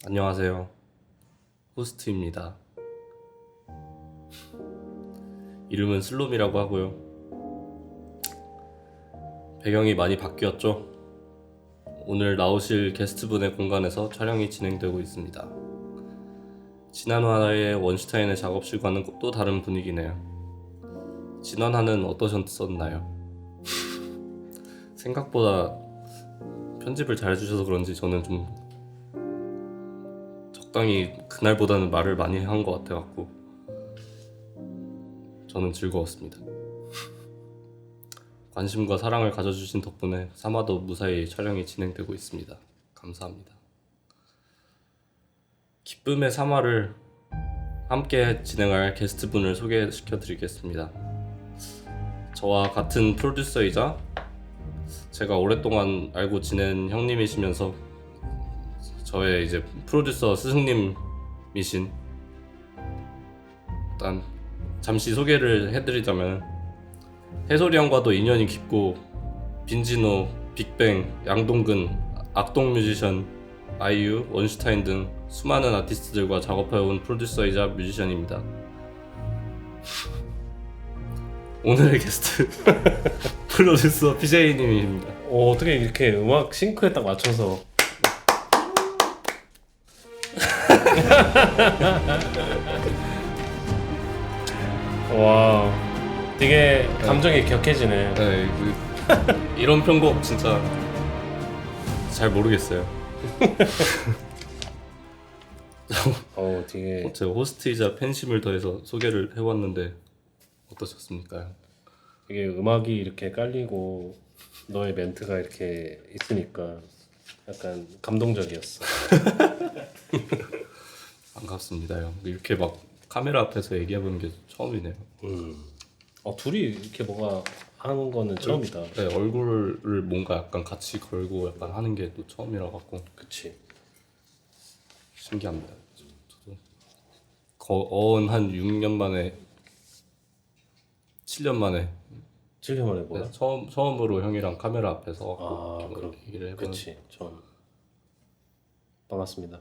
안녕하세요. 호스트입니다. 이름은 슬롬이라고 하고요. 배경이 많이 바뀌었죠? 오늘 나오실 게스트분의 공간에서 촬영이 진행되고 있습니다. 지난화의 원슈타인의 작업실과는 또 다른 분위기네요. 지난화는 어떠셨었나요? 생각보다 편집을 잘 해주셔서 그런지 저는 좀 적당히 그날보다는 말을 많이 한 것 같아갖고 저는 즐거웠습니다. 관심과 사랑을 가져주신 덕분에 3화도 무사히 촬영이 진행되고 있습니다. 감사합니다. 기쁨의 3화를 함께 진행할 게스트분을 소개시켜드리겠습니다. 저와 같은 프로듀서이자 제가 오랫동안 알고 지낸 형님이시면서 저의 이제 프로듀서 스승님이신, 일단 잠시 소개를 해드리자면 해솔이 형과도 인연이 깊고 빈지노, 빅뱅, 양동근, 악동 뮤지션, 아이유, 원슈타인 등 수많은 아티스트들과 작업해온 프로듀서이자 뮤지션입니다. 오늘의 게스트 프로듀서 PJ님입니다. 어떻게 이렇게 음악 싱크에 딱 맞춰서 와 되게 감정이 격해지네. 네, 이런 편곡 진짜 잘 모르겠어요. 되게 제가 호스트이자 팬심을 더해서 소개를 해왔는데 어떠셨습니까? 되게 음악이 이렇게 깔리고 너의 멘트가 이렇게 있으니까 약간 감동적이었어. 반갑습니다 형. 이렇게 막 카메라 앞에서 얘기해보는 게 처음이네요. 둘이 이렇게 뭐가 하는 거는 처음이다. 네, 얼굴을 뭔가 약간 같이 걸고 약간 하는 게 또 처음이라 갖고 그치. 신기합니다. 저도 어언 한 6년 만에 7년 만에 7년 만에 뭐야? 네, 처음으로 형이랑 카메라 앞에서 그럼 얘기를 해보는. 그치. 전 반갑습니다.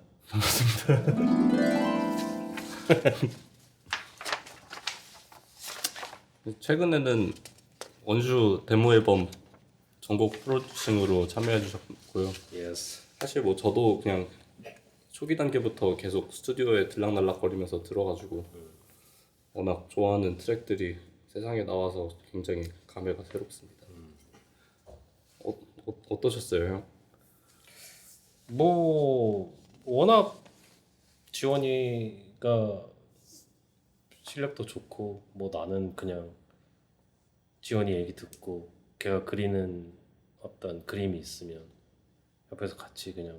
최근에는 원주 데모 앨범 전곡 프로듀싱으로 참여해 주셨고요. 예스. 사실 뭐 저도 그냥 초기 단계부터 계속 스튜디오에 들락날락거리면서 들어가지고 워낙 좋아하는 트랙들이 세상에 나와서 굉장히 감회가 새롭습니다. 어떠셨어요, 형? 뭐 워낙 지원이가 실력도 좋고 뭐 나는 그냥 지원이 얘기 듣고 걔가 그리는 어떤 그림이 있으면 옆에서 같이 그냥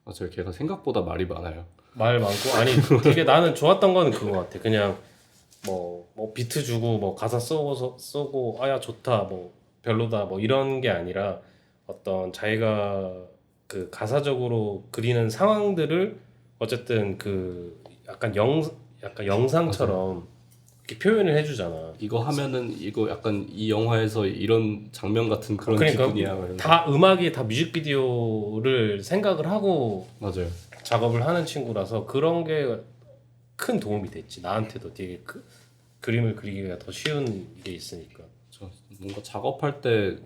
맞아요, 걔가 생각보다 말이 많아요. 말 많고 아니 되게 나는 좋았던 거는 그거 같아. 그냥 뭐 비트 주고 뭐 가사 쓰고 아야 좋다 뭐 별로다 뭐 이런 게 아니라 어떤 자기가 그 가사적으로 그리는 상황들을 어쨌든 그 약간 영상처럼 이렇게 표현을 해주잖아. 이거 하면은 이거 약간 이 영화에서 이런 장면 같은 그런 그러니까 기분이야. 이러면서. 다 음악이 다 뮤직비디오를 생각을 하고 맞아요. 작업을 하는 친구라서 그런 게 큰 도움이 됐지. 나한테도 되게 그림을 그리기가 더 쉬운 게 있으니까. 저 뭔가 작업할 때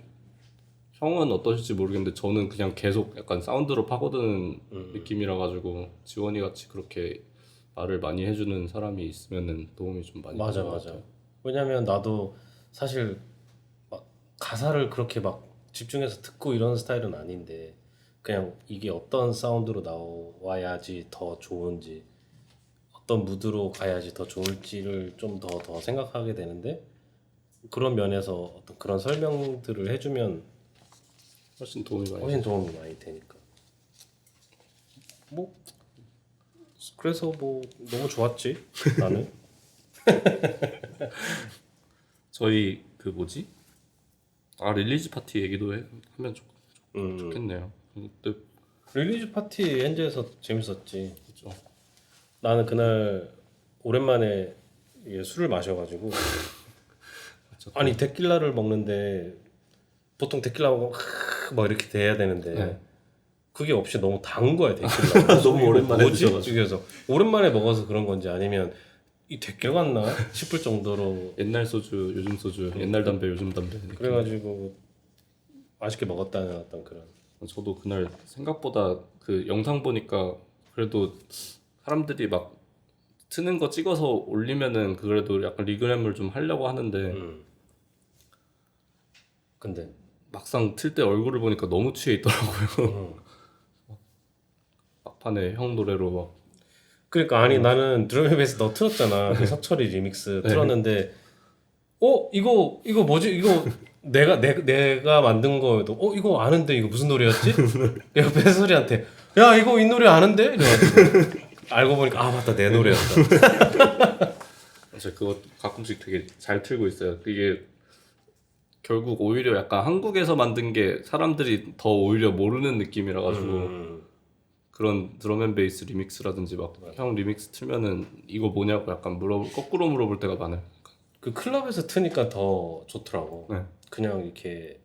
형은 어떠실지 모르겠는데 저는 그냥 계속 약간 사운드로 파고드는 느낌이라 가지고 지원이 같이 그렇게 말을 많이 해주는 사람이 있으면은 도움이 좀 많이 맞아 되는 것 맞아. 같아요. 왜냐면 나도 사실 막 가사를 그렇게 막 집중해서 듣고 이런 스타일은 아닌데 그냥 이게 어떤 사운드로 나와야지 더 좋은지 어떤 무드로 가야지 더 좋을지를 좀 더 생각하게 되는데 그런 면에서 어떤 그런 설명들을 해주면 훨씬 도움이 많이 훨씬 돼요. 도움이 많이 되니까 뭐 그래서 뭐 너무 좋았지 나는. 저희 그 뭐지? 릴리즈 파티 얘기도 하면 음. 좋겠네요. 그때 릴리즈 파티 엔즈에서 재밌었지. 그죠? 나는 그날 오랜만에 이게 술을 마셔가지고 아니 데킬라를 먹는데 보통 데킬라 먹으면 막 이렇게 돼야 되는데 네. 그게 없이 너무 단 거야 데킬라. 너무 오랜만에 뭐지? 드셔가지고. 그래서 오랜만에 먹어서 그런 건지 아니면 이 데킬 같나 싶을 정도로 옛날 소주, 요즘 소주, 옛날 담배, 요즘 담배. 느낌. 그래가지고 맛있게 먹었다는 어떤 그런. 저도 그날 생각보다 그 영상 보니까 그래도 사람들이 막 트는 거 찍어서 올리면은 그래도 약간 리그램을 좀 하려고 하는데 근데 막상 틀 때 얼굴을 보니까 너무 취해 있더라고요. 막판에 형 노래로 막 그러니까 아니 나는 드럼앤베이스 너 틀었잖아. 그 석철이 리믹스 틀었는데 이거 뭐지? 이거 내가 만든 거여도 이거 아는데 이거 무슨 노래였지? 옆에 소리한테 야 이거 이 노래 아는데? 이래가지고 알고 보니까 아 맞다 내 노래였다. 제가 그거 가끔씩 되게 잘 틀고 있어요. 이게 결국 오히려 약간 한국에서 만든 게 사람들이 더 오히려 모르는 느낌이라 가지고 그런 드럼앤베이스 리믹스라든지 막 형 리믹스 틀면은 이거 뭐냐고 약간 거꾸로 물어볼 때가 많아요. 그 클럽에서 트니까 더 좋더라고. 네. 그냥 이렇게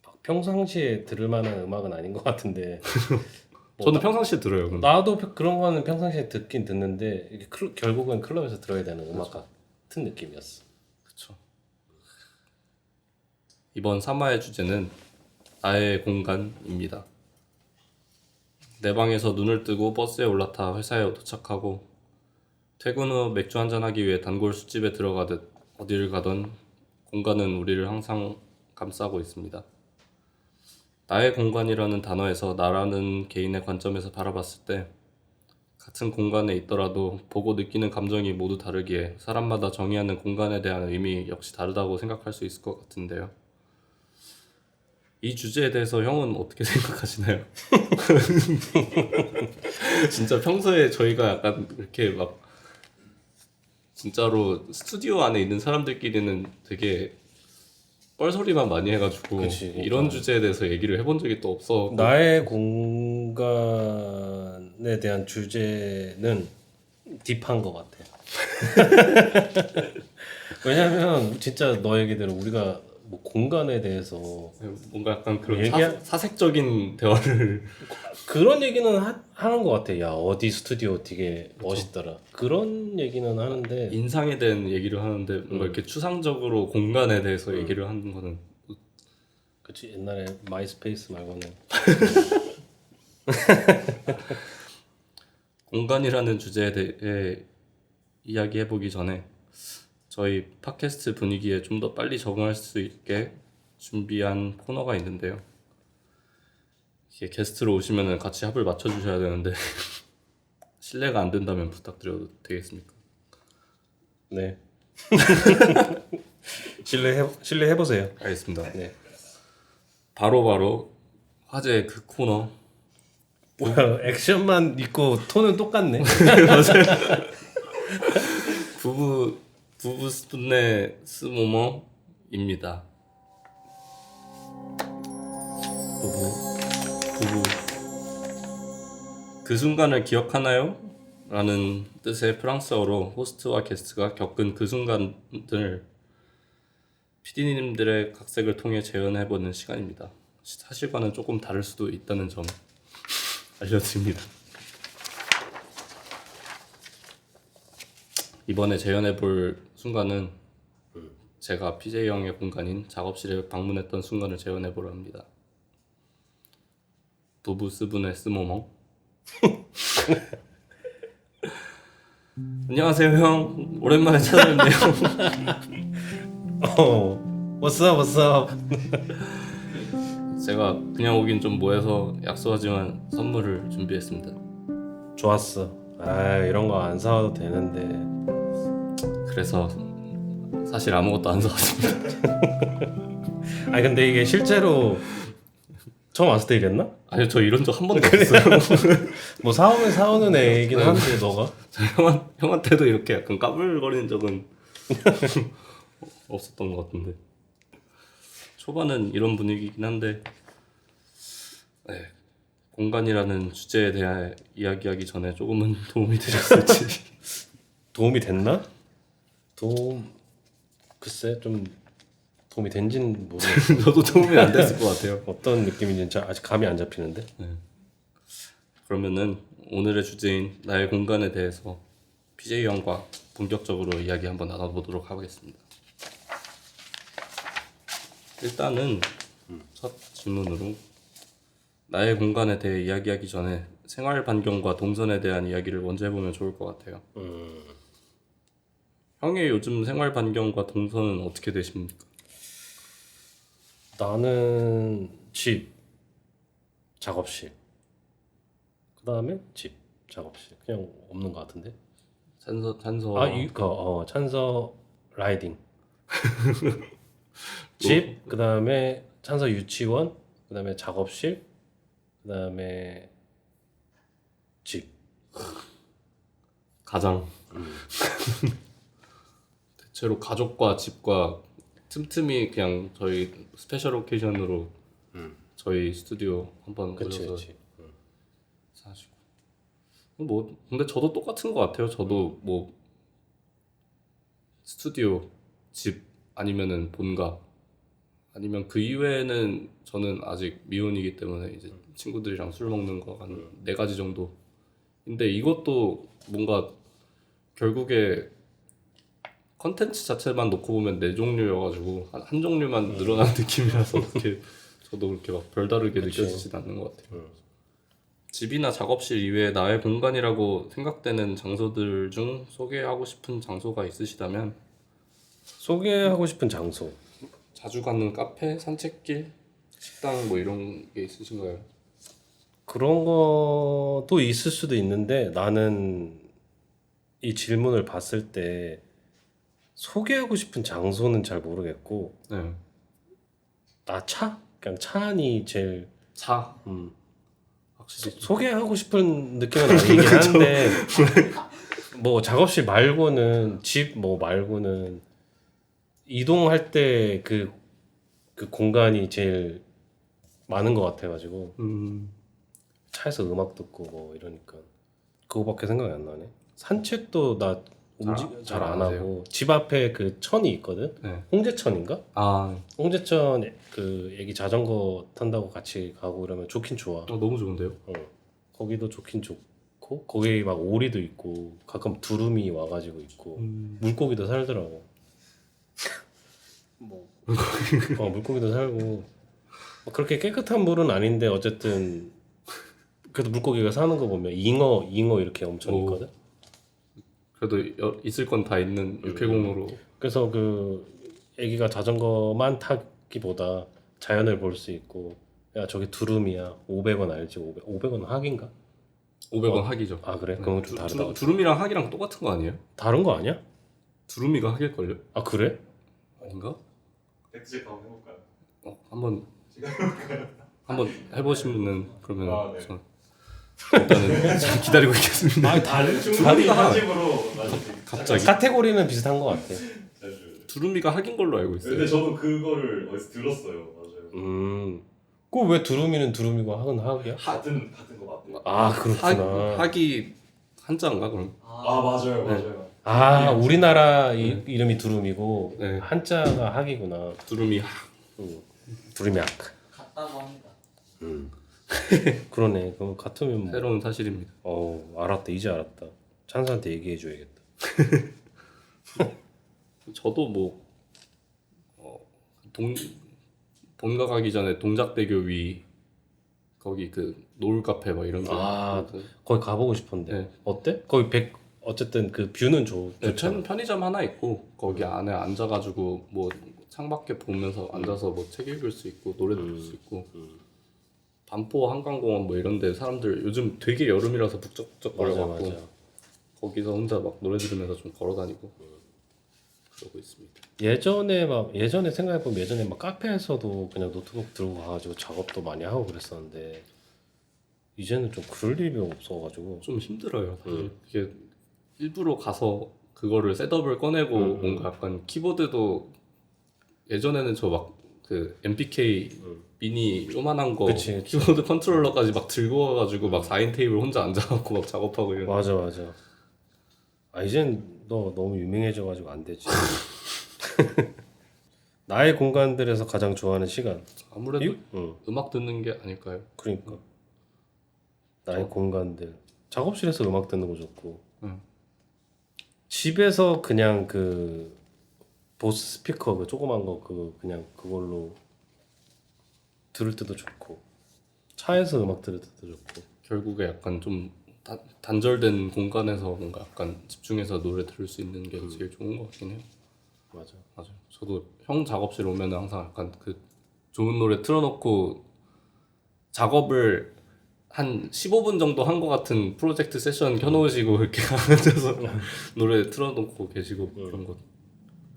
막 평상시에 들을 만한 음악은 아닌 것 같은데. 저는 평상시에 들어요. 근데. 나도 그런 거는 평상시에 듣긴 듣는데 이게 결국은 클럽에서 들어야 되는 음악 같은 느낌이었어. 그렇죠. 이번 3화의 주제는 나의 공간입니다. 내 방에서 눈을 뜨고 버스에 올라타 회사에 도착하고 퇴근 후 맥주 한잔하기 위해 단골 술집에 들어가듯 어디를 가던 공간은 우리를 항상 감싸고 있습니다. 나의 공간이라는 단어에서 나라는 개인의 관점에서 바라봤을 때 같은 공간에 있더라도 보고 느끼는 감정이 모두 다르기에 사람마다 정의하는 공간에 대한 의미 역시 다르다고 생각할 수 있을 것 같은데요. 이 주제에 대해서 형은 어떻게 생각하시나요? 진짜 평소에 저희가 약간 이렇게 막 진짜로 스튜디오 안에 있는 사람들끼리는 되게 뻘소리만 많이 해가지고 그치, 이런 주제에 대해서 얘기를 해본 적이 또 없어. 나의 공간에 대한 주제는 딥한 것 같아. 왜냐면 진짜 너 얘기대로 우리가 뭐 공간에 대해서 뭔가 약간 그런 얘기야- 사색적인 대화를 그런 얘기는 하는 것 같아. 야 어디 스튜디오 되게 멋있더라. 그런 얘기는 하는데 인상에 대한 얘기를 하는데 뭔가 이렇게 추상적으로 공간에 대해서 얘기를 하는 거는 그치 옛날에 마이스페이스 말고는 공간이라는 주제에 대해 이야기해보기 전에 저희 팟캐스트 분위기에 좀 더 빨리 적응할 수 있게 준비한 코너가 있는데요. 이게 게스트로 오시면 같이 합을 맞춰주셔야 되는데 실례가 안 된다면 부탁드려도 되겠습니까? 네. 실례 해보세요. 알겠습니다. 네. 바로 화제의 그 코너 뭐야 액션만 있고 톤은 똑같네. 부부 스푼의 스모머입니다. 부부 그 순간을 기억하나요? 라는 뜻의 프랑스어로 호스트와 게스트가 겪은 그 순간을 PD님들의 각색을 통해 재현해보는 시간입니다. 사실과는 조금 다를 수도 있다는 점 알려드립니다. 이번에 재현해볼 순간은 제가 PJ 형의 공간인 작업실에 방문했던 순간을 재현해보려 합니다. 부부 스분의 스모멍. 안녕하세요 형. 오랜만에 찾아뵙네요. What's up, what's up? 제가 그냥 오긴 좀 뭐해서 약소하지만 선물을 준비했습니다. 좋았어. 아 이런 거 안 사와도 되는데. 그래서 사실 아무것도 안 사왔습니다. 아니 근데 이게 실제로 처음 왔을 때 이랬나? 아니요, 저 이런 적 한 번도 없어요. 뭐 사오면 사오는 애이긴 한데 너가? 형한테도 이렇게 약간 까불거리는 적은 없었던 것 같은데 초반은 이런 분위기긴 한데 네, 공간이라는 주제에 대해 이야기하기 전에 조금은 도움이 되셨을지. 도움이 됐나? 글쎄 좀 도움이 된지는 모르겠어. 저도 도움이 안 됐을 것 같아요. 어떤 느낌인지 아직 감이 안 잡히는데. 그러면은 오늘의 주제인 나의 공간에 대해서 PJ 형과 본격적으로 이야기 한번 나눠보도록 하겠습니다. 일단은 첫 질문으로 나의 공간에 대해 이야기하기 전에 생활 반경과 동선에 대한 이야기를 먼저 해보면 좋을 것 같아요. 형의 요즘 생활 반경과 동선은 어떻게 되십니까? 나는 집, 작업실. 그 다음에 집, 작업실. 그냥 없는 것 같은데. 찬서. 찬서 라이딩. 집, 그 다음에 찬서 유치원, 그 다음에 작업실, 그 다음에 집. 가장. 대체로 가족과 집과 틈틈이 그냥 저희 스페셜 오케이션으로 저희 스튜디오 한번 그치, 오셔서 그치. 사시고. 뭐 근데 저도 똑같은 것 같아요. 저도 뭐 스튜디오, 집 아니면은 본가 아니면 그 이외에는 저는 아직 미혼이기 때문에 이제 친구들이랑 술 먹는 거 한 4가지 정도. 근데 이것도 뭔가 결국에 컨텐츠 자체만 놓고 보면 4종류여가지고 한 종류만 늘어난 느낌이라서 그렇게 저도 그렇게 막 별다르게 그치. 느껴지진 않는 것 같아요. 집이나 작업실 이외에 나의 공간이라고 생각되는 장소들 중 소개하고 싶은 장소가 있으시다면 소개하고 싶은 장소. 자주 가는 카페, 산책길, 식당 뭐 이런 게 있으신가요? 그런 것도 있을 수도 있는데 나는 이 질문을 봤을 때 소개하고 싶은 장소는 잘 모르겠고 네. 나 차? 그냥 차 안이 제일 차. 확실히 소개하고 싶은 느낌은 아니긴 한데 뭐 작업실 말고는 집 뭐 말고는 이동할 때 그 공간이 제일 많은 것 같아가지고 차에서 음악 듣고 뭐 이러니까 그거밖에 생각이 안 나네. 산책도 나 잘 안 하고 집 앞에 그 천이 있거든. 네. 홍제천인가? 아, 홍제천 그 애기 자전거 탄다고 같이 가고 이러면 좋긴 좋아. 너무 좋은데요? 거기도 좋긴 좋고 거기 막 오리도 있고 가끔 두루미 와가지고 있고 물고기도 살더라고. 뭐 물고기도 살고 뭐 그렇게 깨끗한 물은 아닌데 어쨌든 그래도 물고기가 사는 거 보면 잉어 이렇게 엄청 오. 있거든. 그래도 있을 건 다 있는 육해공으로. 그래서 그 애기가 자전거만 타기보다 자연을 볼 수 있고 야 저기 두루미야 500원 알지? 500원 학인가? 500원 학이죠. 아 그래? 그건 좀 다르다. 두루미랑 학이랑 똑같은 거 아니에요? 다른 거 아니야? 두루미가 학일걸요? 아 그래? 아닌가? 팩트체크 한번 해볼까요? 한번 해보시면은 그러면 아, 네. 저 일단은 잘 기다리고 있겠습니다. 아 다른 충분히 한집으로 갑자기 카테고리는 비슷한 것 같아. 두루미가 학인 걸로 알고 있어요. 근데 저도 그거를 어디서 들었어요. 맞아요. 그왜 두루미는 두루미고 학은 학이야? 같은 거 맞대요. 아 그렇구나. 학이 한자인가 그럼? 아 맞아요, 맞아요. 아 우리나라 이름이 두루미고 네. 한자가 학이구나. 두루미 학. 두루미 학. 같다고 합니다. 그러네. 그럼 같으면 뭐. 새로운 사실입니다. 알았다. 이제 알았다. 찬수한테 얘기해줘야겠다. 저도 뭐 본가 가기 전에 동작대교 위 거기 그 노을 카페 막 이런 거. 거기 가보고 싶은데. 네. 어때? 거기 어쨌든 그 뷰는 좋잖아. 편의점 하나 있고 거기 안에 앉아가지고 뭐 창밖에 보면서 앉아서 뭐 책 읽을 수 있고 노래 들을 수 있고 반포 한강공원 뭐 이런데 사람들 요즘 되게 여름이라서 북적북적 거려갖고 맞아. 거기서 혼자 막 노래 들으면서 좀 걸어다니고 그러고 있습니다. 예전에 생각해보면 예전에 막 카페에서도 그냥 노트북 들고 가가지고 작업도 많이 하고 그랬었는데 이제는 좀 그럴 일이 없어가지고 좀 힘들어요. 사실 이게 일부러 가서 그거를 셋업을 꺼내고 뭔가 약간 키보드도 예전에는 저 막 그 MPK 미니 요만한 거 그치. 키보드 컨트롤러까지 막 들고 와가지고 막 4인 테이블 혼자 앉아갖고 막 작업하고 이런. 맞아. 이젠 너 너무 유명해져가지고 안 되지. 나의 공간들에서 가장 좋아하는 시간. 아무래도 응. 음악 듣는 게 아닐까요? 그러니까 나의 공간들. 작업실에서 음악 듣는 거 좋고. 응. 집에서 그냥 그 보스 스피커 그 조그만 거 그냥 그걸로 들을 때도 좋고. 차에서 음악 들을 때도 좋고. 결국에 약간 좀 단절된 공간에서 뭔가 약간 집중해서 노래 들을 수 있는 게 제일 좋은 것 같긴 해요. 맞아. 맞아요. 저도 형 작업실 오면 항상 약간 그 좋은 노래 틀어놓고 작업을 한 15분 정도 한 것 같은 프로젝트 세션 켜놓으시고 이렇게 앉아서 노래 틀어놓고 계시고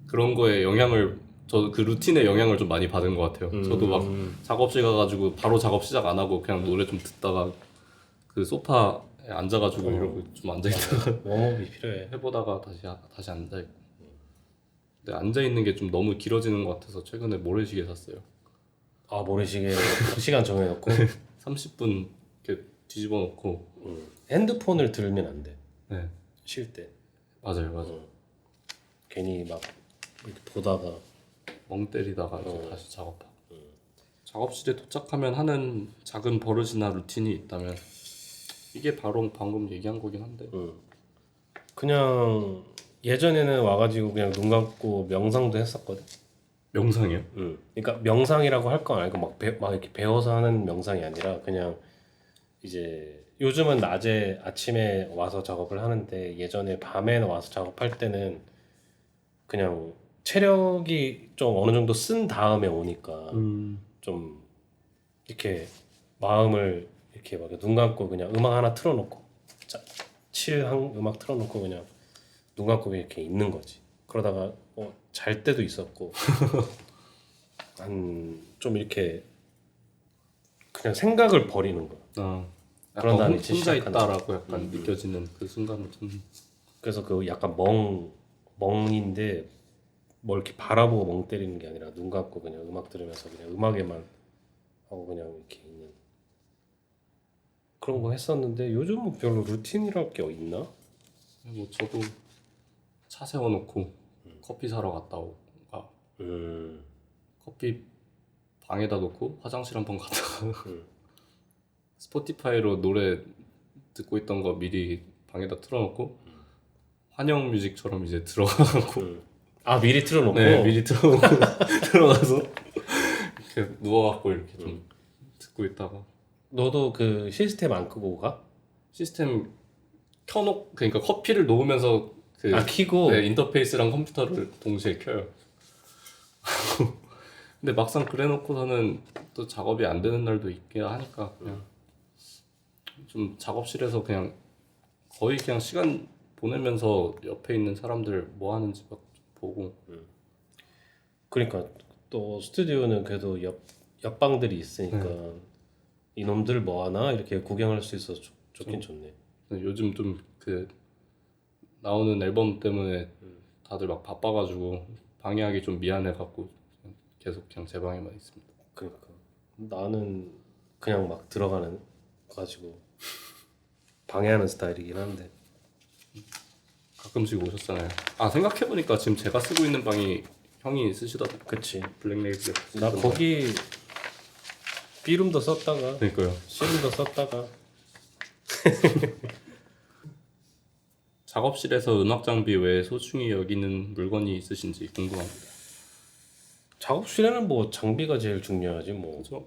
그런 거에 영향을 저 그 루틴에 영향을 좀 많이 받은 것 같아요. 저도 막 작업실 가가지고 바로 작업 시작 안 하고 그냥 노래 좀 듣다가 그 소파에 앉아가지고 이러고 좀 앉아있다가 웜업이 필요해. 해보다가 다시 앉아있고 근데 앉아있는 게 좀 너무 길어지는 것 같아서 최근에 모래시계 샀어요. 아 모래시계 시간 정해놓고 30분 이렇게 뒤집어 놓고 핸드폰을 들면 안 돼. 네 쉴 때. 맞아요. 괜히 막 이렇게 보다가 멍 때리다가 이제 다시 작업하고 작업실에 도착하면 하는 작은 버릇이나 루틴이 있다면 이게 바로 방금 얘기한 거긴 한데 그냥 예전에는 와가지고 그냥 눈 감고 명상도 했었거든. 명상이요? 그러니까 명상이라고 할 건 아니고 막 이렇게 배워서 하는 명상이 아니라 그냥 이제 요즘은 낮에 아침에 와서 작업을 하는데 예전에 밤에 와서 작업할 때는 그냥 체력이 좀 어느 정도 쓴 다음에 오니까 좀 이렇게 마음을 이렇게 막 눈 감고 그냥 음악 하나 틀어놓고 칠한 음악 틀어놓고 그냥 눈 감고 이렇게 있는 거지. 그러다가 잘 때도 있었고 한 좀 이렇게 그냥 생각을 버리는 거야. 약간 그런 다음에 혼자 시작하는 있다라고 약간 느껴지는 그 순간을 좀 그래서 그 약간 멍인데 뭘 이렇게 바라보고 멍 때리는 게 아니라 눈 감고 그냥 음악 들으면서 그냥 음악에만 하고 그냥 이렇게 있는 그런 거 했었는데 요즘은 별로 루틴이랄 게 있나? 뭐 저도 차 세워놓고 커피 사러 갔다 오가 커피 방에다 놓고 화장실 한번 갔다가 스포티파이로 노래 듣고 있던 거 미리 방에다 틀어놓고 환영 뮤직처럼 이제 들어가고 아 미리 틀어놓고 네 미리 틀어놓고 들어가서 이렇게 누워갖고 이렇게 좀 듣고 있다가 너도 그 시스템 안 끄고 가? 시스템 켜놓고 그러니까 커피를 놓으면서 그 켜고 네, 인터페이스랑 컴퓨터를 동시에 켜요. 근데 막상 그래놓고서는 또 작업이 안 되는 날도 있긴 하니까 그냥 좀 작업실에서 그냥 거의 그냥 시간 보내면서 옆에 있는 사람들 뭐 하는지 막 보고 그러니까 또 스튜디오는 그래도 옆방들이 있으니까 이놈들 뭐 하나 이렇게 구경할 수 있어서 좋긴 좋네. 요즘 좀 그 나오는 앨범 때문에 다들 막 바빠가지고 방해하기 좀 미안해갖고 계속 그냥 제 방에만 있습니다. 그러니까 나는 그냥 막 들어가는 가지고 방해하는 스타일이긴 한데 가끔씩 오셨잖아요. 아 생각해보니까 지금 제가 쓰고 있는 방이 형이 쓰시던 그치. 블랙레이즈 나 거기 B룸도 썼다가 그러니까요. C룸도 썼다가 작업실에서 음악 장비 외에 소중히 여기는 물건이 있으신지 궁금합니다. 작업실에는 뭐 장비가 제일 중요하지 뭐. 그래서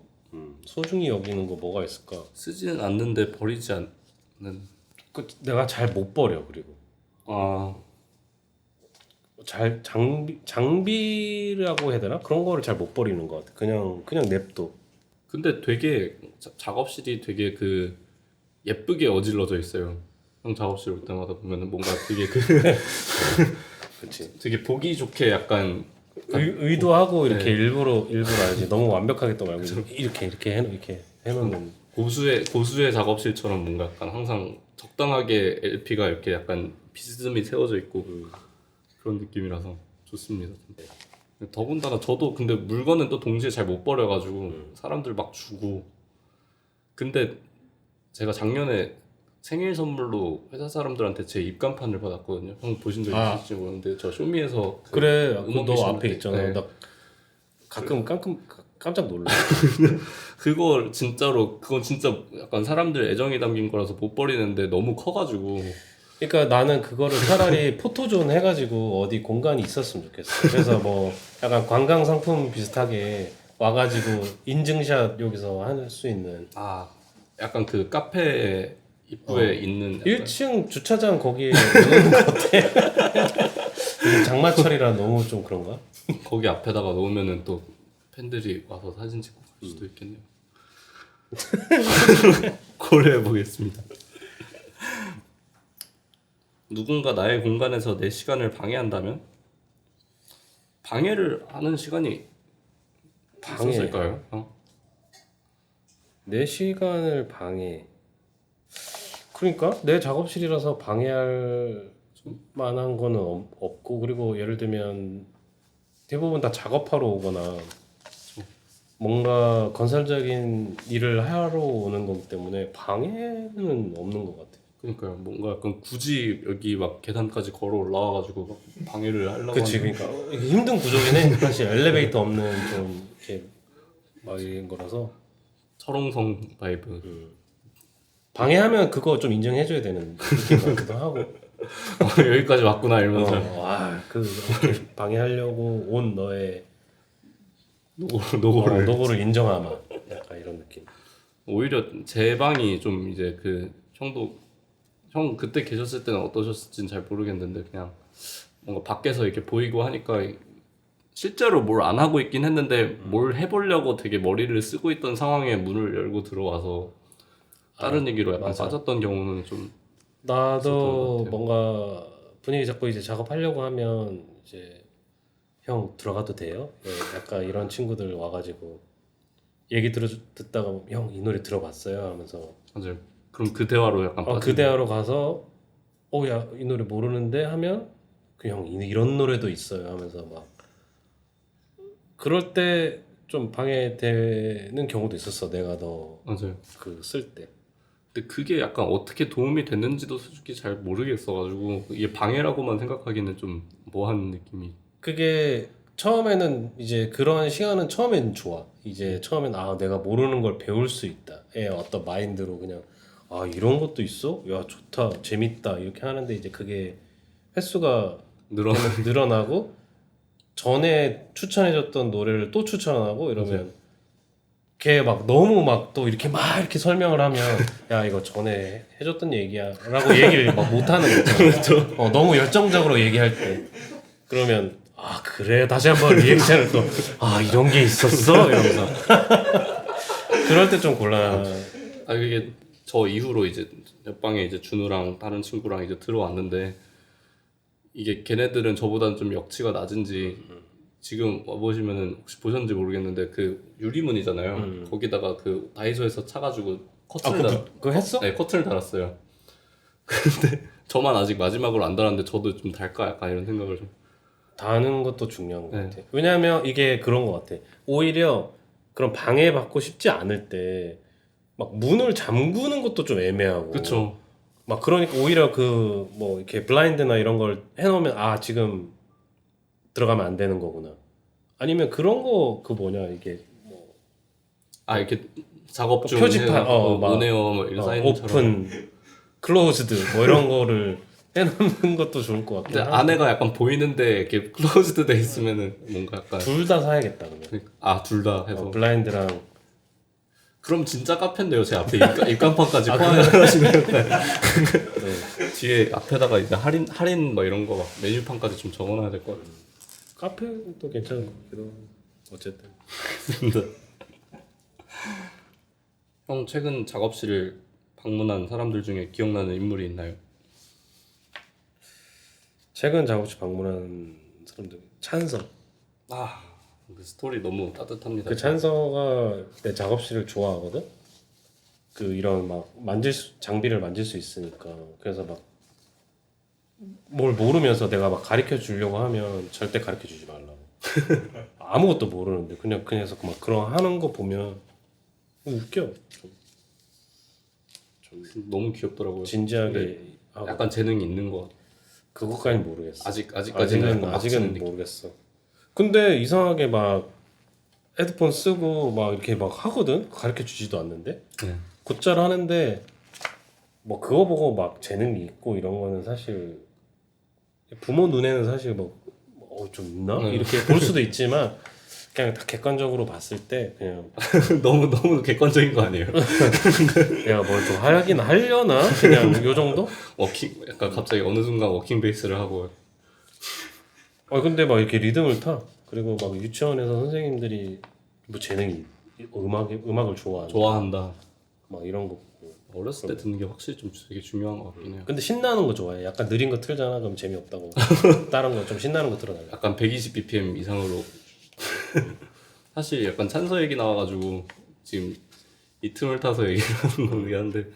소중히 여기는 거 뭐가 있을까? 쓰지는 않는데 버리지 않는 내가 잘 못 버려. 그리고 아 잘 장비라고 해야 되나? 그런 거를 잘 못 버리는 것 같아. 그냥 냅둬. 근데 되게 작업실이 되게 그 예쁘게 어질러져 있어요. 형 작업실 올 때마다 보면은 뭔가 되게 그 그치. 되게 보기 좋게 약간 의도하고 이렇게 네. 일부러 알지. 너무 완벽하게 또 말고 이렇게 해놓는. 고수의 작업실처럼 뭔가 약간 항상 적당하게 LP가 이렇게 약간 비스듬히 세워져 있고 그런 느낌이라서 좋습니다. 더군다나 저도 근데 물건은 또 동시에 잘 못 버려가지고 사람들 막 주고 근데 제가 작년에 생일 선물로 회사 사람들한테 제 입간판을 받았거든요. 형 보신 적 있으실지 모르는데 저 쇼미에서 그래. 음원 너 미션 앞에 때, 있잖아. 네. 나 가끔 깜짝 놀라. 그걸 진짜로 그건 진짜 약간 사람들 애정이 담긴 거라서 못 버리는데 너무 커가지고 그러니까 나는 그거를 차라리 포토존 해가지고 어디 공간이 있었으면 좋겠어. 그래서 뭐 약간 관광 상품 비슷하게 와가지고 인증샷 여기서 할 수 있는. 아 약간 그 카페 입구에 있는 약간 1층 주차장 거기에 놓는 것 같아. 요즘 장마철이라 너무 좀 그런가? 거기 앞에다가 놓으면은 또 팬들이 와서 사진 찍고 갈 수도 있겠네요. 고려해 보겠습니다. 누군가 나의 공간에서 내 시간을 방해한다면 방해를 하는 시간이 있었을까요? 내 시간을 방해. 그러니까 내 작업실이라서 방해할 만한 거는 없고, 그리고 예를 들면 대부분 다 작업하러 오거나 뭔가 건설적인 일을 하러 오는 거기 때문에 방해는 없는 것 같아. 그러니까요. 뭔가 약간 굳이 여기 막 계단까지 걸어 올라와가지고 막 방해를 하려고 그치, 하는 그러니까 이게 힘든 구조긴 해. 사실 엘리베이터 없는 좀 이렇게 막 이런 거라서 철옹성 바이브. 방해하면 그거 좀 인정해줘야 되는 느낌 같기도 하고. 여기까지 왔구나 이러면서 그 방해하려고 온 너의 노고를 노고를 인정하마. 약간 이런 느낌. 오히려 제 방이 좀 이제 그 형 그때 계셨을 때는 어떠셨을지는 잘 모르겠는데 그냥 뭔가 밖에서 이렇게 보이고 하니까 실제로 뭘 안 하고 있긴 했는데 뭘 해보려고 되게 머리를 쓰고 있던 상황에 문을 열고 들어와서 다른 얘기로 약간 맞아. 빠졌던 경우는 좀 있었던 것 나도 같아요. 뭔가 분위기 잡고 이제 작업하려고 하면 이제 형 들어가도 돼요? 네, 약간 이런 친구들 와가지고 얘기 듣다가 형 이 노래 들어봤어요? 하면서 맞아요. 그럼 그 대화로 약간 그 빠지는 대화로 가서 야 이 노래 모르는데 하면 그 형 이런 노래도 있어요 하면서 막 그럴 때 좀 방해되는 경우도 있었어. 내가 너 맞아요. 그 쓸 때. 근데 그게 약간 어떻게 도움이 됐는지도 솔직히 잘 모르겠어가지고 이게 방해라고만 생각하기는 좀 뭐한 느낌이. 그게 처음에는 이제 그런 시간은 처음엔 좋아. 이제 처음엔 내가 모르는 걸 배울 수 있다의 어떤 마인드로 그냥 이런 것도 있어? 야 좋다 재밌다 이렇게 하는데 이제 그게 횟수가 늘어나고 전에 추천해줬던 노래를 또 추천하고 이러면 걔 막 너무 막 또 이렇게 막 이렇게 설명을 하면 야 이거 전에 해줬던 얘기야 라고 얘기를 막 못하는 거잖아. 너무 열정적으로 얘기할 때 그러면 그래 다시 한번 리액션을 또 이런 게 있었어 이러면서 그럴 때 좀 곤란. 이게 저 이후로 이제 옆방에 이제 준우랑 다른 친구랑 이제 들어왔는데 이게 걔네들은 저보다는 좀 역치가 낮은지 지금 와보시면은 혹시 보셨는지 모르겠는데 그 유리문이잖아요. 거기다가 그 다이소에서 차가지고 커튼을 그거 했어? 네, 커튼을 달았어요. 근데 저만 아직 마지막으로 안 달았는데 저도 좀 달까 약간 이런 생각을 좀. 다는 것도 중요한 것 네. 같아. 왜냐하면 이게 그런 것 같아. 오히려 그런 방해받고 싶지 않을 때 막 문을 잠그는 것도 좀 애매하고. 그쵸. 막 그러니까 오히려 그 뭐 이렇게 블라인드나 이런 걸 해놓으면 지금 들어가면 안 되는 거구나. 아니면 그런 거 그 뭐냐 이게 뭐 이렇게 작업 중 표지판 막 오네요 뭐 이런 사인처럼. 오픈, 클로즈드 뭐 이런 거를 해놓는 것도 좋을 것 같긴 근데 하고. 안에가 약간 보이는데 이렇게 클로즈드 돼 있으면은 뭔가 약간 둘 다 사야겠다 그러면. 둘 다 해서 블라인드랑 그럼 진짜 카페인데요. 제 앞에 입간판까지 포함하시면 뒤에 앞에다가 이제 할인 뭐 이런 거 막 메뉴판까지 좀 적어놔야 될 것 같아요. 카페도 괜찮은 것 같기도 하고. 어쨌든 형 최근 작업실을 방문한 사람들 중에 기억나는 인물이 있나요? 최근 작업실 방문한 사람들 찬성. 그 스토리 너무 따뜻합니다. 그 찬서가 내 작업실을 좋아하거든. 그 이런 막 장비를 만질 수 있으니까. 그래서 막 뭘 모르면서 내가 막 가르쳐 주려고 하면 절대 가르쳐 주지 말라고. 아무것도 모르는데 그냥 해서 막 그런 하는 거 보면 웃겨. 좀 너무 귀엽더라고요. 진지하게 하고. 약간 재능이 있는 것 같아요. 그것까진 모르겠어. 아직까지는 약간 막히는 아직은 느낌. 모르겠어. 근데 이상하게 막 헤드폰 쓰고 막 이렇게 막 하거든. 가르쳐 주지도 않는데 네. 곧잘 하는데 뭐 그거 보고 막 재능이 있고 이런 거는 사실 부모 눈에는 사실 좀 있나 이렇게 볼 수도 있지만 그냥 다 객관적으로 봤을 때 그냥 너무 객관적인 거 아니에요? 내가 뭘 좀 하긴 하려나 그냥 요 정도? 약간 갑자기 어느 순간 워킹 베이스를 하고 근데 막 이렇게 리듬을 타. 그리고 막 유치원에서 선생님들이 뭐 재능이 음악을 좋아한다. 막 이런 거. 어렸을 때 듣는 게 확실히 좀 되게 중요한 것 같긴 해요. 근데 신나는 거 좋아해. 약간 느린 거 틀잖아. 그럼 재미없다고. 다른 거 좀 신나는 거 틀어달라. 약간 120bpm 이상으로 사실 약간 찬서 얘기 나와가지고 지금 이 틈을 타서 얘기를 하는 거긴 한데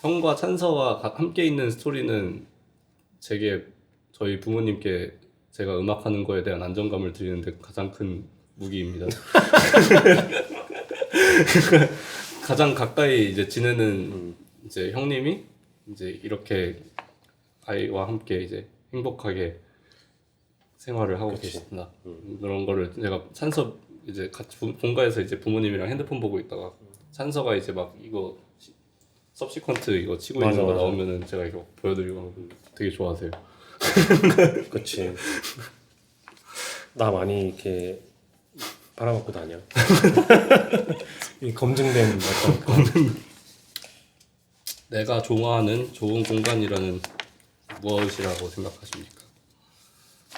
형과 찬서가 함께 있는 스토리는 제게 저희 부모님께 제가 음악하는 거에 대한 안정감을 드리는데 가장 큰 무기입니다. 가장 가까이 이제 지내는 이제 형님이 이제 이렇게 아이와 함께 이제 행복하게 생활을 하고 계신다. 그런 거를 제가 찬서 이제 같이 본가에서 이제 부모님이랑 핸드폰 보고 있다가 찬서가 이제 막 이거 서브시퀀트 이거 치고 맞아, 있는 거 맞아. 나오면은 제가 이거 보여드리고 되게 좋아하세요. 그치. 나 많이 이렇게 팔아먹고 다녀. 이 검증된 어떤 내가 좋아하는 좋은 공간이라는 무엇이라고 생각하십니까?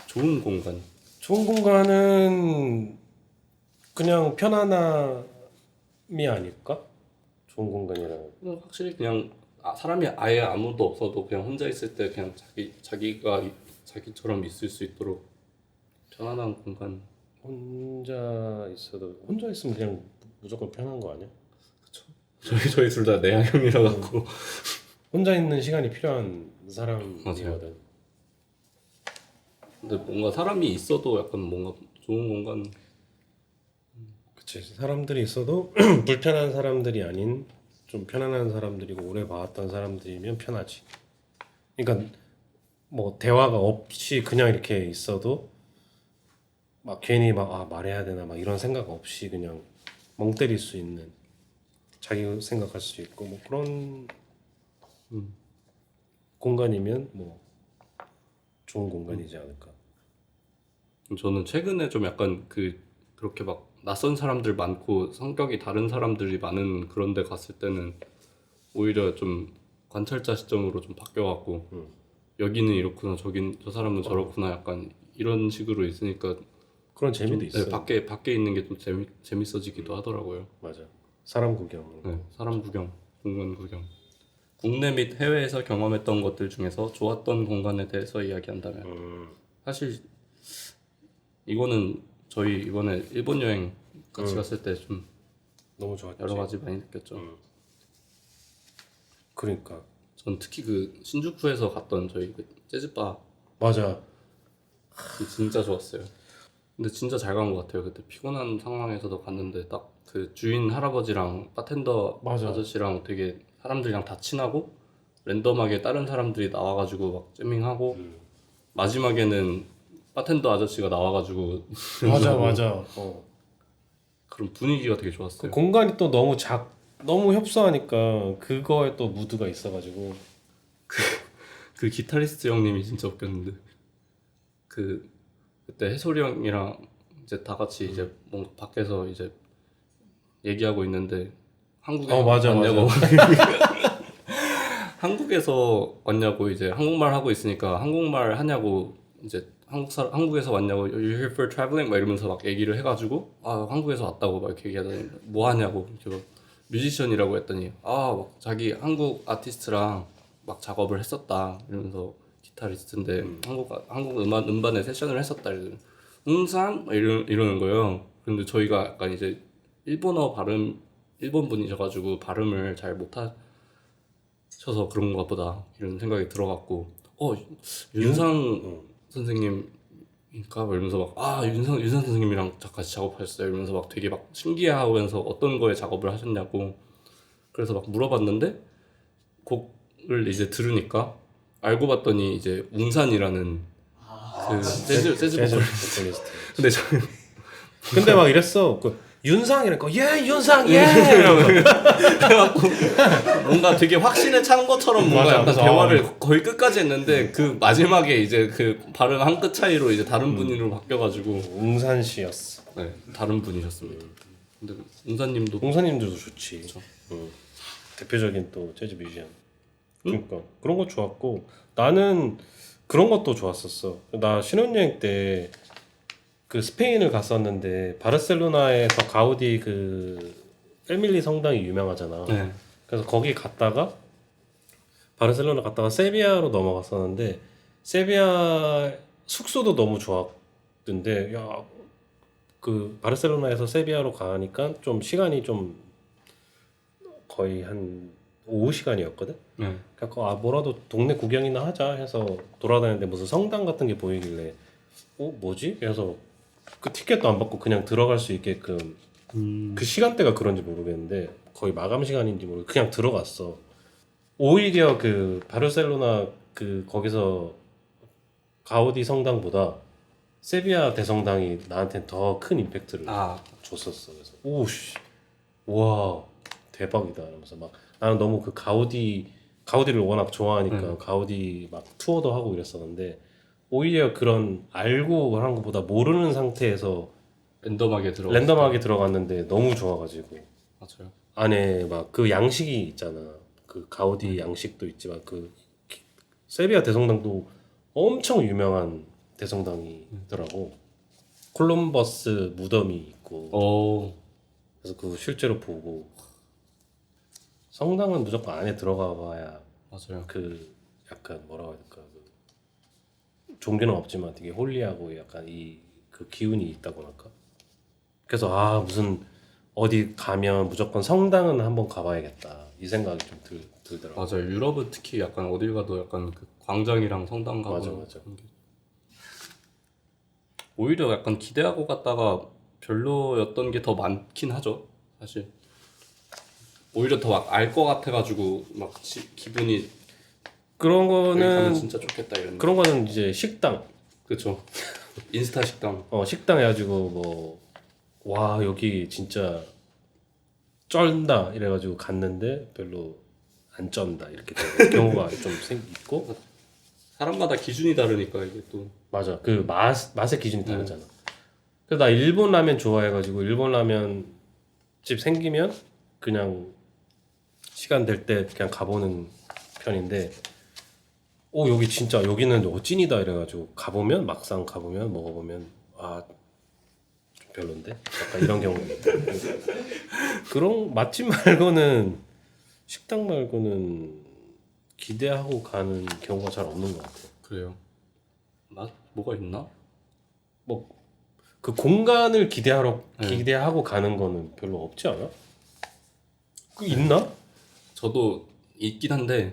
좋은 공간. 좋은 공간은 그냥 편안함이 아닐까? 좋은 공간이라고. 확실히 그냥 사람이 아예 아무도 없어도 그냥 혼자 있을 때 그냥 자기가 자기처럼 있을 수 있도록 편안한 공간. 혼자 있으면 그냥 무조건 편한 거 아니야? 저희 둘 다 내향형이라 갖고 혼자 있는 시간이 필요한 사람이거든. 맞아요. 근데 뭔가 사람이 있어도 약간 뭔가 좋은 공간. 그치. 사람들이 있어도 불편한 사람들이 아닌 좀 편안한 사람들이고 오래 봐왔던 사람들이면 편하지. 그러니까 뭐 대화가 없이 그냥 이렇게 있어도 막 괜히 막 말해야 되나 막 이런 생각 없이 그냥 멍 때릴 수 있는 자기 생각할 수 있고 뭐 그런 공간이면 뭐 좋은 공간이지 않을까. 저는 최근에 좀 약간 그렇게 막 낯선 사람들 많고 성격이 다른 사람들이 많은 그런 데 갔을 때는 오히려 좀 관찰자 시점으로 좀 바뀌어갖고 여기는 이렇구나 저 사람은 저렇구나 약간 이런 식으로 있으니까 그런 재미도 좀, 있어. 네, 밖에 있는 게 좀 재밌어지기도 하더라고요. 맞아. 사람 구경. 네, 사람 구경, 공간 구경. 국내 및 해외에서 경험했던 것들 중에서 좋았던 공간에 대해서 이야기한다면 사실 이거는 저희 이번에 일본 여행 같이 갔을 때 좀 너무 좋았지. 여러 가지 많이 느꼈죠. 그러니까 전 특히 그 신주쿠에서 갔던 저희 그 재즈바 맞아. 진짜 좋았어요. 근데 진짜 잘 간 것 같아요. 그때 피곤한 상황에서도 갔는데 딱 그 주인 할아버지랑 바텐더 맞아. 아저씨랑 되게 사람들이랑 다 친하고 랜덤하게 다른 사람들이 나와가지고 막 잼밍하고 마지막에는 바텐더 아저씨가 나와가지고 맞아. 그런 분위기가 되게 그 좋았어요. 공간이 또 너무 협소하니까 그거에 또 무드가 있어가지고 그 기타리스트 형님이 진짜 웃겼는데 그때 해솔이 형이랑 이제 다 같이 이제 뭔가 밖에서 이제 얘기하고 있는데 한국에 맞아. 한국에서 왔냐고 이제 한국말 하고 있으니까 한국말 하냐고 이제 한국에서 왔냐고 Are you here for traveling? 막 이러면서 막 얘기를 해가지고 한국에서 왔다고 막 이렇게 얘기하더니 뭐 하냐고 이렇게 막 뮤지션이라고 했더니 막 자기 한국 아티스트랑 막 작업을 했었다 이러면서 기타리스트인데 한국 음반에 세션을 했었다 이러더니 웅산? 막 이러는 거예요. 근데 저희가 약간 이제 일본 분이셔가지고 발음을 잘 못하셔서 그런가 보다 이런 생각이 들어갔고 윤상 선생님인가? 이러면서 막 윤상 선생님이랑 같이 작업하셨어요 이러면서 막 되게 막 신기해하면서 어떤 거에 작업을 하셨냐고 그래서 막 물어봤는데 곡을 이제 들으니까 알고 봤더니 이제 웅산이라는 재즈 보컬 보컬리스트. 근데 근데 막 이랬어. 윤상이랄까 예 윤상 예 이러면 그래갖고 뭔가 되게 확신에 찬 것처럼 뭔가 맞아. 약간 그래서 대화를 거의 끝까지 했는데 그 마지막에 이제 그 발음 한 끗 차이로 이제 다른 분으로 바뀌어가지고 웅산 씨였어. 네 다른 분이셨습니다. 근데 은사님도 웅산님들도 좋지. 그쵸. 대표적인 또 재즈 뮤지션. 그러니까 그런 거 좋았고 나는 그런 것도 좋았었어. 나 신혼여행 때 그 스페인을 갔었는데 바르셀로나에서 가우디 그 에밀리 성당이 유명하잖아. 네. 그래서 거기 갔다가 바르셀로나 갔다가 세비야로 넘어갔었는데 세비야 숙소도 너무 좋았던데 야 그 바르셀로나에서 세비야로 가니까 좀 시간이 좀 거의 한 오후 시간이었거든. 네. 그래서 뭐라도 동네 구경이나 하자 해서 돌아다니는데 무슨 성당 같은 게 보이길래 뭐지? 그래서 그 티켓도 안 받고 그냥 들어갈 수 있게끔 그 시간대가 그런지 모르겠는데 거의 마감 시간인지 모르고 그냥 들어갔어. 오히려 그 바르셀로나 그 거기서 가우디 성당보다 세비야 대성당이 나한테 더 큰 임팩트를 줬었어. 그래서 오씨 와 대박이다 이러면서 막 나는 너무 그 가우디를 워낙 좋아하니까 가우디 막 투어도 하고 이랬었는데 오히려 그런 알고 하는 것보다 모르는 상태에서 랜덤하게 들어갔는데 너무 좋아가지고 맞아요. 안에 막 그 양식이 있잖아. 그 가우디 양식도 있지만 그 세비야 대성당도 엄청 유명한 대성당이더라고. 콜럼버스 무덤이 있고 그래서 그거 실제로 보고 성당은 무조건 안에 들어가 봐야 맞아요. 그 약간 뭐라고 해야 될까 그 종교는 없지만 되게 홀리하고 약간 이 그 기운이 있다고 할까. 그래서 무슨 어디 가면 무조건 성당은 한번 가봐야겠다 이 생각이 좀 들더라고. 맞아요. 유럽은 특히 약간 어딜 가도 약간 그 광장이랑 성당 가고 맞아. 그런 게 오히려 약간 기대하고 갔다가 별로였던 게 더 많긴 하죠. 사실 오히려 더 막 알 것 같아가지고 막 기분이 그런 여기 가면 거는 진짜 좋겠다 이런. 그런 거는 이제 식당 그렇죠. 인스타 식당. 식당 해가지고 뭐 와 여기 진짜 쩐다 이래가지고 갔는데 별로 안 쩐다 이렇게 되는 경우가 좀 있고. 사람마다 기준이 다르니까 이게 또 맞아. 그 맛의 기준이 다르잖아. 그래서 나 일본 라면 좋아해가지고 일본 라면 집 생기면 그냥 시간 될 때 그냥 가보는 편인데 여기 진짜 여기는 찐이다 이래가지고 막상 가보면 먹어보면 좀 별론데? 약간 이런 경우 그런 맛집 말고는 식당 말고는 기대하고 가는 경우가 잘 없는 것 같아. 그래요. 뭐가 있나? 뭐 그 공간을 기대하고 가는 거는 별로 없지 않아? 그 있나? 저도 있긴 한데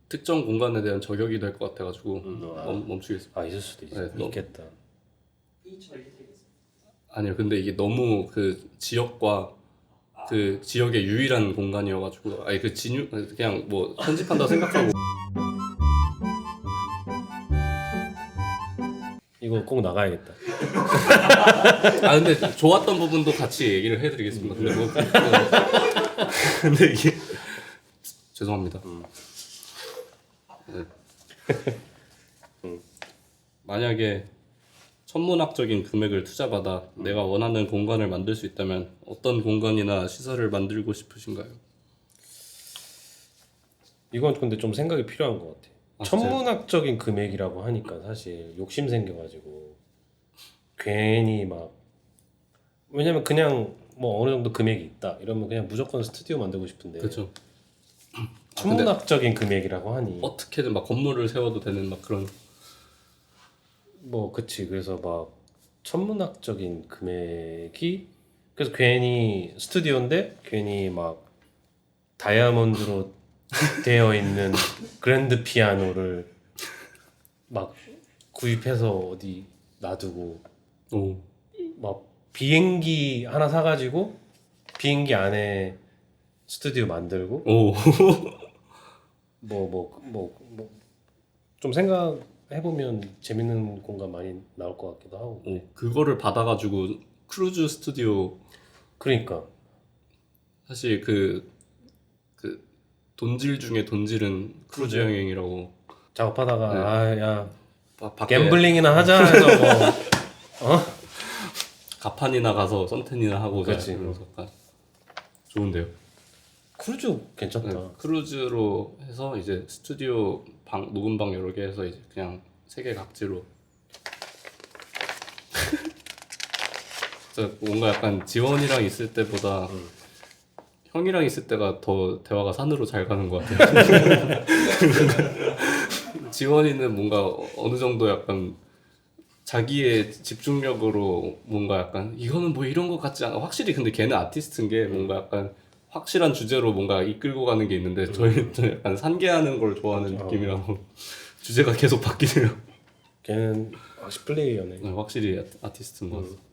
특정 공간에 대한 저격이 될 것 같아가지고 멈추겠습니다. 있을 수도 있어. 네, 있겠다. 아니요, 근데 이게 너무 그 지역과 그 지역의 유일한 공간이어가지고 그 그냥 뭐 편집한다 생각하고 이거 꼭 나가야겠다. 근데 좋았던 부분도 같이 얘기를 해드리겠습니다. 근데 이게 죄송합니다. 네. 만약에 천문학적인 금액을 투자받아 내가 원하는 공간을 만들 수 있다면 어떤 공간이나 시설을 만들고 싶으신가요? 이건 근데 좀 생각이 필요한 것 같아. 진짜요? 천문학적인 금액이라고 하니까 사실 욕심 생겨가지고 괜히 막 왜냐면 그냥 뭐 어느 정도 금액이 있다 이러면 그냥 무조건 스튜디오 만들고 싶은데 그렇죠. 천문학적인 금액이라고 하니 어떻게든 막 건물을 세워도 되는 막 그런. 뭐 그치. 그래서 막 천문학적인 금액이 그래서 괜히 스튜디오인데 괜히 막 다이아몬드로 되어 있는 그랜드 피아노를 막 구입해서 어디 놔두고 막 비행기 하나 사가지고 비행기 안에 스튜디오 만들고 좀 생각해보면 재밌는 공간 많이 나올 것 같기도 하고. 그거를 받아가지고 크루즈 스튜디오 그러니까 사실 그 돈질 중에 돈질은 크루즈 여행이라고 작업하다가 네. 아야 밖에 갬블링이나 하자 해서 뭐 가판이나 가서 선탠이나 하고 그치. 그래서 약간 좋은데요. 크루즈 괜찮다. 네, 크루즈로 해서 이제 스튜디오 방 녹음방 여러 개 해서 이제 그냥 세계 각지로 진짜 뭔가 약간 지원이랑 있을 때보다 형이랑 있을 때가 더 대화가 산으로 잘 가는 것 같아요. 지원이는 뭔가 어느 정도 약간 자기의 집중력으로 뭔가 약간 이거는 뭐 이런 것 같지 않아. 확실히 근데 걔는 아티스트인 게 뭔가 약간 확실한 주제로 뭔가 이끌고 가는 게 있는데 저희는 약간 산계하는 걸 좋아하는 느낌이라서 주제가 계속 바뀌네요. 걔는 플레이어네. 네, 확실히 아티스트인 것 같아요.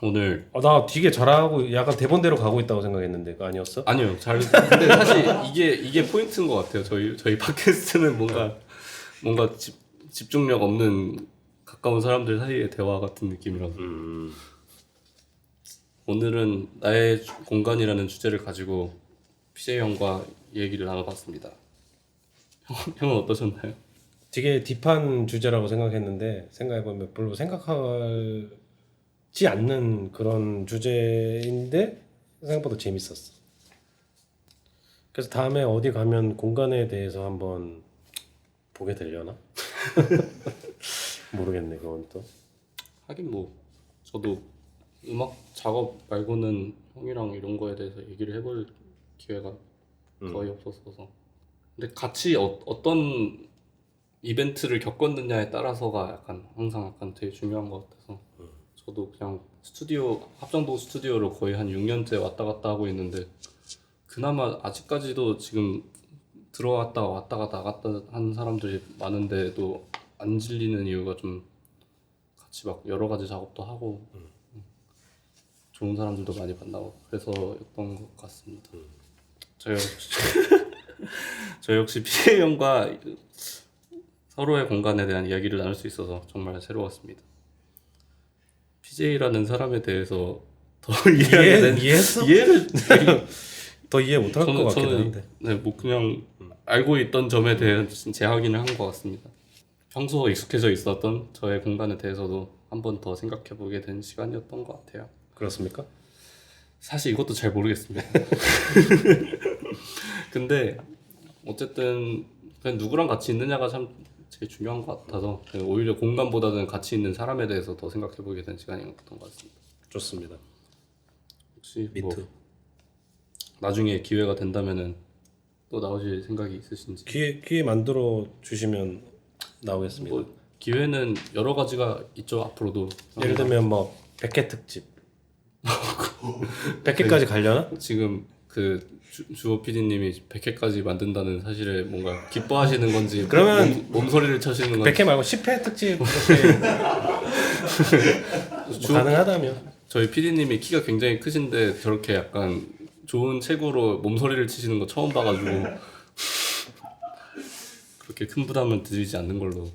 오늘 나 되게 잘하고 약간 대본대로 가고 있다고 생각했는데 그거 아니었어? 아니요 잘 근데 사실 이게 포인트인 것 같아요. 저희 팟캐스트는 뭔가 집중력 없는 가까운 사람들 사이의 대화 같은 느낌이라서 오늘은 나의 공간이라는 주제를 가지고 PJ 형과 얘기를 나눠봤습니다. 형은 어떠셨나요? 되게 딥한 주제라고 생각했는데 생각해보면 별로 생각하지 않는 그런 주제인데 생각보다 재밌었어. 그래서 다음에 어디 가면 공간에 대해서 한번 보게 되려나? 모르겠네 그건 또. 하긴 뭐 저도 음악 작업 말고는 형이랑 이런 거에 대해서 얘기를 해볼 기회가 거의 없었어서 근데 같이 어떤 이벤트를 겪었느냐에 따라서가 약간 항상 약간 되게 중요한 것 같아서 저도 그냥 합정동 스튜디오로 거의 한 6년째 왔다 갔다 하고 있는데 그나마 아직까지도 지금 들어왔다가 왔다가 나갔다 하는 사람들이 많은데도 안 질리는 이유가 좀 같이 막 여러 가지 작업도 하고 좋은 사람들도 많이 만나고 그래서였던 것 같습니다. 저 역시 PJ 형과 서로의 공간에 대한 이야기를 나눌 수 있어서 정말 새로웠습니다. PJ라는 사람에 대해서 더 이해했어? 이해를 더 이해 못할 것 같긴 한데. 네, 뭐 그냥 알고 있던 점에 대한 재확인을 한 것 같습니다. 평소 익숙해져 있었던 저의 공간에 대해서도 한 번 더 생각해보게 된 시간이었던 것 같아요. 그렇습니까? 사실 이것도 잘 모르겠습니다. 근데 어쨌든 그냥 누구랑 같이 있느냐가 참 제일 중요한 것 같아서 오히려 공간보다는 같이 있는 사람에 대해서 더 생각해보게 된 시간이었던 것 같습니다. 좋습니다. 혹시 뭐 미투. 나중에 기회가 된다면은 또 나오실 생각이 있으신지? 기회 만들어 주시면 나오겠습니다. 뭐 기회는 여러 가지가 있죠 앞으로도. 예를 들면 뭐 100회 특집. 100회까지 가려나? 지금 그 주호 PD님이 100회까지 만든다는 사실에 뭔가 기뻐하시는 건지 그러면 몸소리를 쳐시는 건지 100회 말고 10회 특집 이렇게 뭐 가능하다면 저희 PD님이 키가 굉장히 크신데 저렇게 약간 좋은 체구로 몸소리를 치시는 거 처음 봐가지고 그렇게 큰 부담은 드리지 않는 걸로.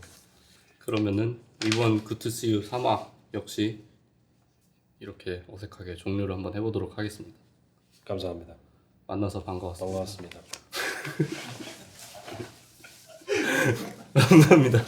그러면은 이번 굿투시유 3화 역시 이렇게 어색하게 종료를 한번 해보도록 하겠습니다. 감사합니다. 만나서 반가웠습니다. 반갑습니다. 감사합니다.